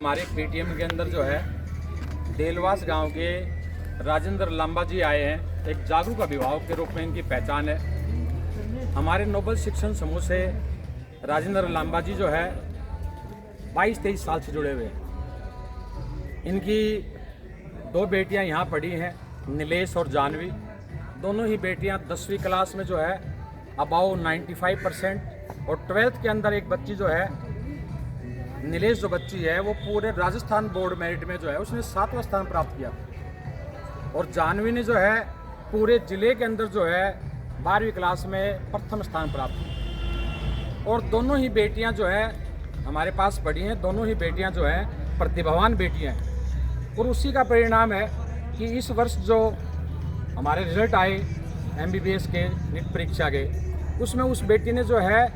हमारे पीटीएम के अंदर जो है देलवास गांव के राजेंद्र लांबा जी आए हैं। एक जागरूक अभिभावक के रूप में इनकी पहचान है। हमारे नोबल शिक्षण समूह से राजेंद्र लांबा जी जो है 22-23 साल से जुड़े हुए हैं। इनकी दो बेटियां यहाँ पढ़ी हैं, नीलेश और जानवी। दोनों ही बेटियां 10वीं क्लास में जो है अबाउ 95% और 12th के अंदर एक बच्ची जो है नीलेश जो बच्ची है वो पूरे राजस्थान बोर्ड मेरिट में जो है उसने 7वां स्थान प्राप्त किया और जानवी ने जो है पूरे जिले के अंदर जो है 12वीं क्लास में प्रथम स्थान प्राप्त किया। और दोनों ही बेटियां जो है हमारे पास पढ़ी हैं। दोनों ही बेटियां जो है प्रतिभावान बेटियां हैं और उसी का परिणाम है कि इस वर्ष जो हमारे रिजल्ट आए MBBS के नीट परीक्षा के, उसमें उस बेटी ने जो है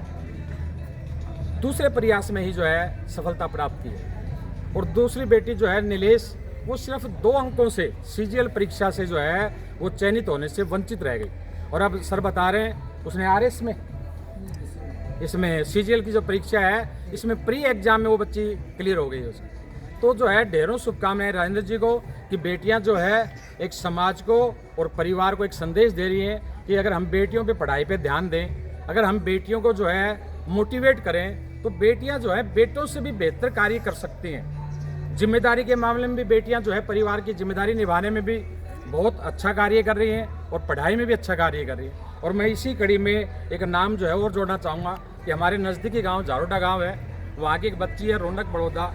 दूसरे प्रयास में ही जो है सफलता प्राप्त की है। और दूसरी बेटी जो है नीलेश, वो सिर्फ 2 अंकों से CGL परीक्षा से जो है वो चयनित होने से वंचित रह गई। और अब सर बता रहे हैं उसने RS में इसमें CGL की जो परीक्षा है इसमें प्री एग्जाम में वो बच्ची क्लियर हो गई है उसकी। तो जो है ढेरों शुभकामनाएं राजेंद्र जी को कि बेटियां जो है एक समाज को और परिवार को एक संदेश दे रही हैं कि अगर हम बेटियों पे पढ़ाई पे ध्यान दें, अगर हम बेटियों को जो है मोटिवेट करें तो बेटियां जो है बेटों से भी बेहतर कार्य कर सकती हैं। जिम्मेदारी के मामले में भी बेटियां जो है परिवार की जिम्मेदारी निभाने में भी बहुत अच्छा कार्य कर रही हैं और पढ़ाई में भी अच्छा कार्य कर रही हैं। और मैं इसी कड़ी में एक नाम जो है और जोड़ना चाहूँगा कि हमारे नज़दीकी गाँव जारोटा गाँव है, वहाँ की एक बच्ची है रौनक बड़ौदा।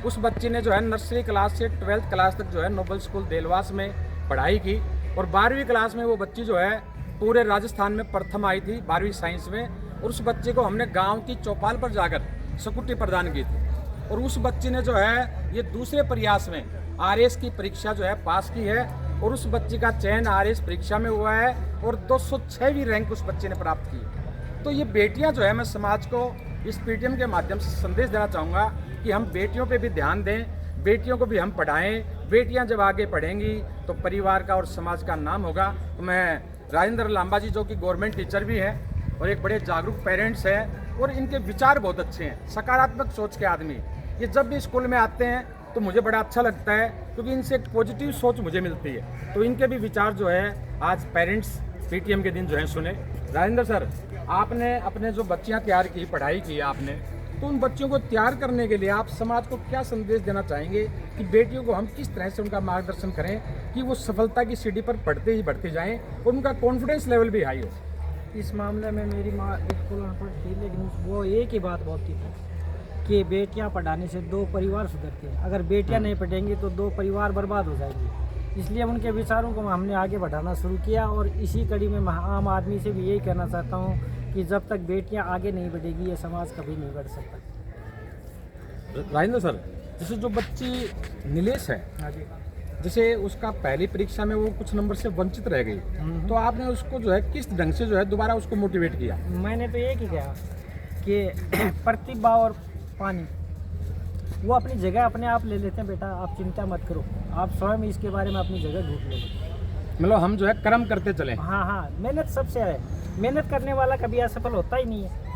उस बच्ची ने जो है नर्सरी क्लास से 12th क्लास तक जो है नोबल स्कूल देलवास में पढ़ाई की और 12वीं क्लास में वो बच्ची जो है पूरे राजस्थान में प्रथम आई थी 12वीं साइंस में। और उस बच्चे को हमने गांव की चौपाल पर जाकर स्कूटी प्रदान की थी और उस बच्ची ने जो है ये दूसरे प्रयास में RS की परीक्षा जो है पास की है और उस बच्ची का चयन RS परीक्षा में हुआ है और 206वीं रैंक उस बच्चे ने प्राप्त की। तो ये बेटियां जो है मैं समाज को इस PTM के माध्यम से संदेश देना चाहूँगा कि हम बेटियों पे भी ध्यान दें, बेटियों को भी हम पढ़ाएं। बेटियां जब आगे पढ़ेंगी तो परिवार का और समाज का नाम होगा। तो मैं राजेंद्र लांबा जी जो कि गवर्नमेंट टीचर भी हैं और एक बड़े जागरूक पेरेंट्स हैं और इनके विचार बहुत अच्छे हैं, सकारात्मक सोच के आदमी। ये जब भी स्कूल में आते हैं तो मुझे बड़ा अच्छा लगता है क्योंकि इनसे एक पॉजिटिव सोच मुझे मिलती है। तो इनके भी विचार जो है आज पेरेंट्स PTM के दिन जो है सुने। राजेंद्र सर, आपने अपने जो बच्चियां तैयार की, पढ़ाई की आपने, तो उन बच्चों को तैयार करने के लिए आप समाज को क्या संदेश देना चाहेंगे कि बेटियों को हम किस तरह से उनका मार्गदर्शन करें कि वो सफलता की सीढ़ी पर बढ़ते जाएं और उनका कॉन्फिडेंस लेवल भी हाई हो? इस मामले में मेरी माँ बिल्कुल अनपढ़ थी, लेकिन वो एक ही बात बोलती थी कि बेटियां पढ़ाने से 2 परिवार सुधरते हैं, अगर बेटियां नहीं पढ़ेंगी तो 2 परिवार बर्बाद हो जाएंगे। इसलिए उनके विचारों को हमने आगे बढ़ाना शुरू किया और इसी कड़ी में मैं आम आदमी से भी यही कहना चाहता हूँ कि जब तक बेटियां आगे नहीं बढ़ेगी ये समाज कभी नहीं बढ़ सकता। राजेंद्र सर, जैसे जो बच्ची नीलेश है, हाँ जी, जैसे उसका पहली परीक्षा में वो कुछ नंबर से वंचित रह गई, तो आपने उसको जो है किस ढंग से जो है दोबारा उसको मोटिवेट किया? मैंने तो ये किया कि प्रतिभा और पानी वो अपनी जगह अपने आप ले लेते हैं। बेटा आप चिंता मत करो, आप स्वयं इसके बारे में अपनी जगह ढूंढ लो। मतलब हम जो है कर्म करते चले। हाँ, मेहनत सबसे है। मेहनत करने वाला कभी असफल होता ही नहीं है,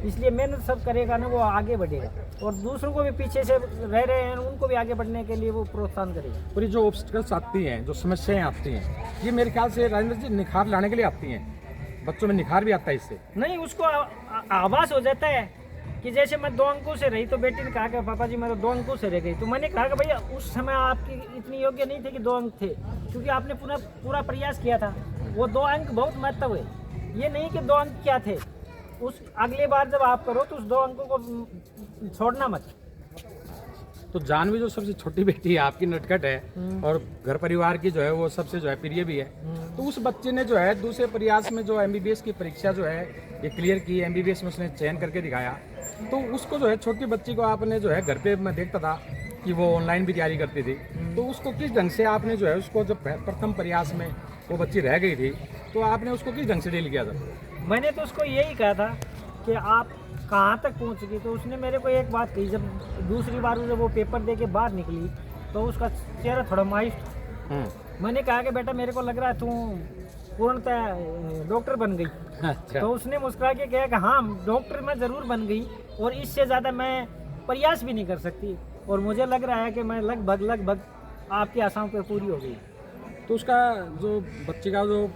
इसलिए मेहनत सब करेगा ना वो आगे बढ़ेगा और दूसरों को भी पीछे से रह रहे हैं उनको भी आगे बढ़ने के लिए वो प्रोत्साहन करेगा। और ये जो ऑब्स्टिकल्स आती हैं, जो समस्याएं आती हैं, ये मेरे ख्याल से राजेंद्र जी निखार लाने के लिए आती हैं। बच्चों में निखार भी आता है इससे। नहीं, उसको आभास हो जाता है कि जैसे मैं 2 अंकों से रही तो बेटी ने कहा कि पापा जी मैं तो 2 अंकों से रह गई। तो मैंने कहा कि भैया उस समय आपकी इतनी योग्य नहीं थे कि 2 अंक थे, क्योंकि आपने पूरा प्रयास किया था। वो 2 अंक बहुत महत्व है, ये नहीं कि 2 अंक क्या थे। उस अगली बार जब आप करो तो उस 2 अंकों को छोड़ना मत। तो जानवी जो सबसे छोटी बेटी है आपकी, नटखट है और घर परिवार की जो है वो सबसे जो है प्रिय भी है, तो उस बच्चे ने जो है दूसरे प्रयास में जो MBBS की परीक्षा जो है ये क्लियर की, MBBS में उसने चयन करके दिखाया। तो उसको जो है छोटी बच्ची को आपने जो है घर पे मैं देखता था कि वो ऑनलाइन भी तैयारी करती थी, तो उसको किस ढंग से आपने जो है उसको जब प्रथम प्रयास में वो बच्ची रह गई थी तो आपने उसको किस ढंग से डील किया था? मैंने तो उसको यही कहा था कि आप कहाँ तक पहुँच गई। तो उसने मेरे को एक बात कही, जब दूसरी बार जब वो पेपर दे के बाहर निकली तो उसका चेहरा थोड़ा मायूस था। मैंने कहा कि बेटा मेरे को लग रहा है तू पूर्णतः डॉक्टर बन गई। अच्छा। तो उसने मुस्कुरा के कहा कि हाँ डॉक्टर मैं ज़रूर बन गई और इससे ज़्यादा मैं प्रयास भी नहीं कर सकती। और मुझे लग रहा है कि मैं लगभग आपकी आशाओं पे पूरी हो गई। तो उसका जो बच्चे का जो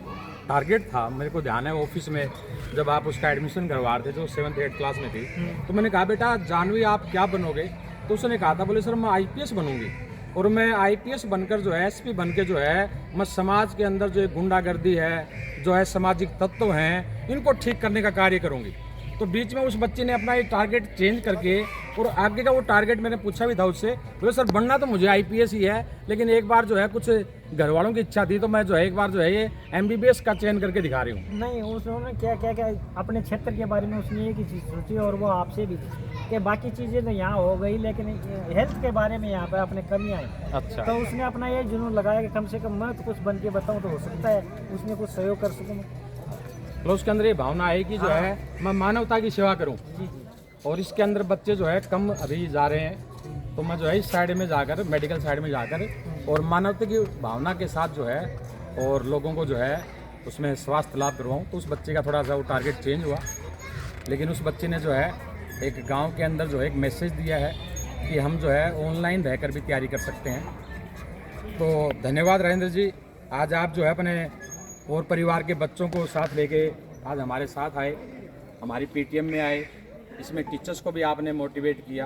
टारगेट था, मेरे को ध्यान है ऑफिस में जब आप उसका एडमिशन करवा रहे थे, जो 7th 8th क्लास में थी, तो मैंने कहा बेटा जानवी आप क्या बनोगे? तो उसने कहा था, बोले सर मैं आईपीएस बनूंगी, और मैं आईपीएस बनकर जो है एसपी बन के जो है मैं समाज के अंदर जो गुंडागर्दी है, जो है सामाजिक तत्व हैं, इनको ठीक करने का कार्य करूंगी। तो बीच में उस बच्चे ने अपना ये टारगेट चेंज करके, और आगे का वो टारगेट मैंने पूछा भी था उससे, बोले सर बनना तो मुझे आईपीएस ही है, लेकिन एक बार जो है कुछ घर वालों की इच्छा थी, तो मैं जो है एक बार जो है ये एमबीबीएस का चयन करके दिखा रही हूँ। नहीं, उसने क्या अपने क्षेत्र के बारे में उसने एक ही चीज़ सोची, और वो आपसे भी कि बाकी चीज़ें तो यहाँ हो गई, लेकिन हेल्थ के बारे में यहाँ पर अपने कमियाँ हैं। अच्छा। तो उसने अपना ये जुनून लगाया कि कम से कम मैं तो कुछ बन के बताऊँ, तो हो सकता है उसमें कुछ सहयोग कर सकूँ। तो उसके अंदर ये भावना है कि जो है मैं मानवता की सेवा करूँ, जी। और इसके अंदर बच्चे जो है कम अभी जा रहे हैं, तो मैं जो है इस साइड में जाकर, मेडिकल साइड में जाकर, और मानवता की भावना के साथ जो है और लोगों को जो है उसमें स्वास्थ्य लाभ करवाऊँ। तो उस बच्चे का थोड़ा सा वो टारगेट चेंज हुआ, लेकिन उस बच्चे ने जो है एक गांव के अंदर जो है एक मैसेज दिया है कि हम जो है ऑनलाइन रहकर भी तैयारी कर सकते हैं। तो धन्यवाद राजेंद्र जी, आज आप जो है अपने और परिवार के बच्चों को साथ लेके आज हमारे साथ आए, हमारी पीटीएम में आए। इसमें टीचर्स को भी आपने मोटिवेट किया,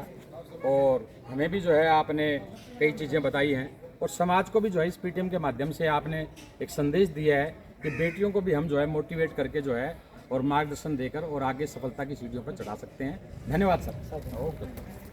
और हमें भी जो है आपने कई चीज़ें बताई हैं, और समाज को भी जो है इस पीटीएम के माध्यम से आपने एक संदेश दिया है कि बेटियों को भी हम जो है मोटिवेट करके जो है और मार्गदर्शन देकर और आगे सफलता की सीढ़ियों पर चढ़ा सकते हैं। धन्यवाद सर। ओके।